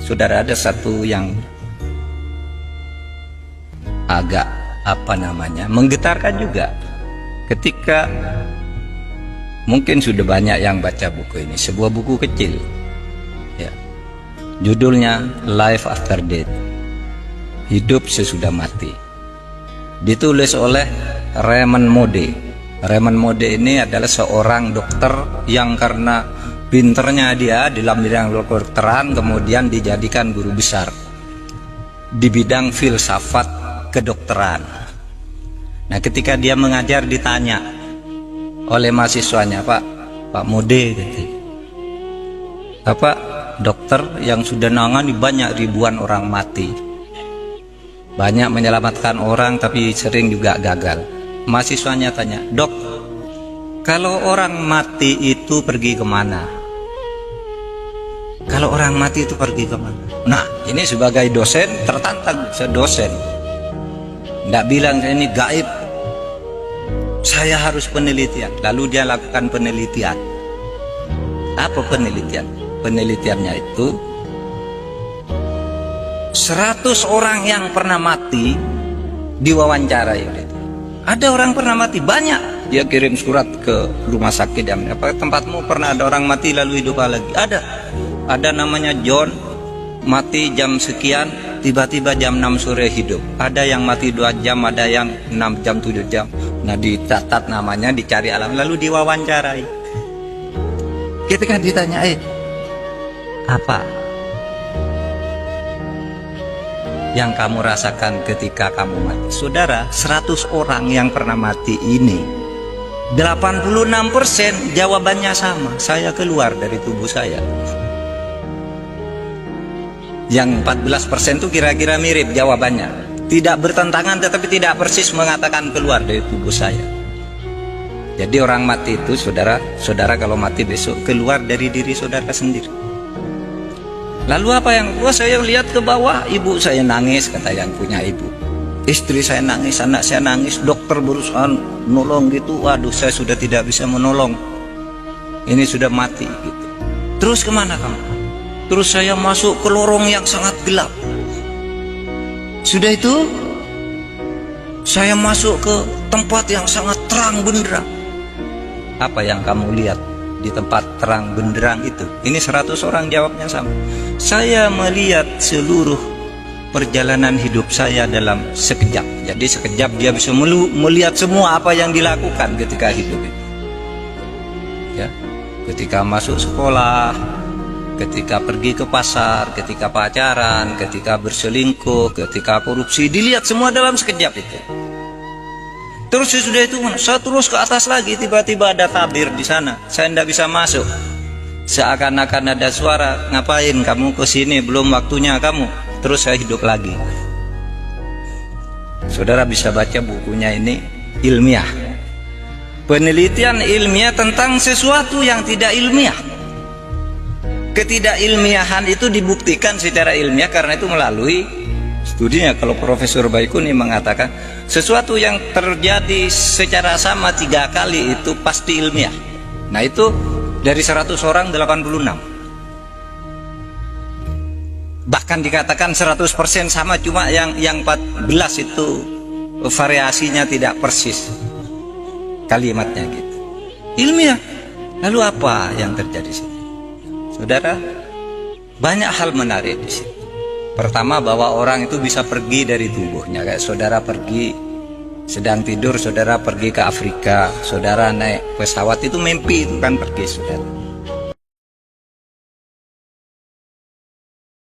Saudara, ada satu yang agak menggetarkan juga ketika mungkin sudah banyak yang baca buku ini, sebuah buku kecil ya, judulnya Life After Death, hidup sesudah mati, ditulis oleh Raymond Moody. Raymond Moody ini adalah seorang dokter yang karena pinternya dia dalam bidang kedokteran kemudian dijadikan guru besar di bidang filsafat kedokteran. Nah, ketika dia mengajar ditanya oleh mahasiswanya, Pak Moody, Bapak dokter yang sudah nangani banyak ribuan orang mati, banyak menyelamatkan orang tapi sering juga gagal. Mahasiswanya tanya, Dok, kalau orang mati itu pergi kemana? Kalau orang mati itu pergi kemana? Nah, ini sebagai dosen tertantang, dosen nggak bilang saya ini gaib, saya harus penelitian. Lalu dia lakukan penelitian. Apa penelitian? Penelitiannya itu 100 orang yang pernah mati diwawancarai oleh itu. Ada orang pernah mati banyak, dia kirim surat ke rumah sakit, apa tempatmu pernah ada orang mati lalu hidup lagi? Ada namanya John, mati jam sekian, tiba-tiba jam 6 sore hidup. Ada yang mati 2 jam, ada yang 6 jam, 7 jam. Nah, dicatat namanya, dicari alam, lalu diwawancarai. Ketika ditanya, apa yang kamu rasakan ketika kamu mati? Saudara, 100 orang yang pernah mati ini 86% jawabannya sama, saya keluar dari tubuh saya. Yang 14% itu kira-kira mirip jawabannya, tidak bertentangan tetapi tidak persis mengatakan keluar dari tubuh saya. Jadi orang mati itu, saudara kalau mati besok keluar dari diri saudara sendiri. Lalu apa yang saya lihat ke bawah, ibu saya nangis, kata yang punya ibu, istri saya nangis, anak saya nangis, dokter berusaha menolong gitu, waduh saya sudah tidak bisa menolong, ini sudah mati gitu. Terus kemana kamu? Terus saya masuk ke lorong yang sangat gelap. Sudah itu saya masuk ke tempat yang sangat terang benderang. Apa yang kamu lihat di tempat terang benderang itu? Ini 100 orang jawabnya sama. Saya melihat seluruh perjalanan hidup saya dalam sekejap. Jadi sekejap dia bisa melihat semua apa yang dilakukan ketika hidup itu. Ya, ketika masuk sekolah, ketika pergi ke pasar, ketika pacaran, ketika berselingkuh, ketika korupsi, dilihat semua dalam sekejap itu. Terus sudah itu saya terus ke atas lagi, tiba-tiba ada tabir di sana, saya tidak bisa masuk. Seakan-akan ada suara, ngapain kamu ke sini, belum waktunya kamu. Terus saya hidup lagi. Saudara bisa baca bukunya ini, ilmiah, penelitian ilmiah tentang sesuatu yang tidak ilmiah. Ketidakilmiahan itu dibuktikan secara ilmiah karena itu melalui studinya. Kalau Profesor Baikuni mengatakan sesuatu yang terjadi secara sama 3 kali itu pasti ilmiah. Nah, itu dari 100 orang 86. Bahkan dikatakan 100% sama, cuma yang 14 itu variasinya tidak persis kalimatnya gitu. Ilmiah. Lalu apa yang terjadi sih? Saudara, banyak hal menarik di sini. Pertama, bahwa orang itu bisa pergi dari tubuhnya. Kayak saudara pergi, sedang tidur, saudara pergi ke Afrika, saudara naik pesawat, itu mimpi, itu kan pergi, saudara.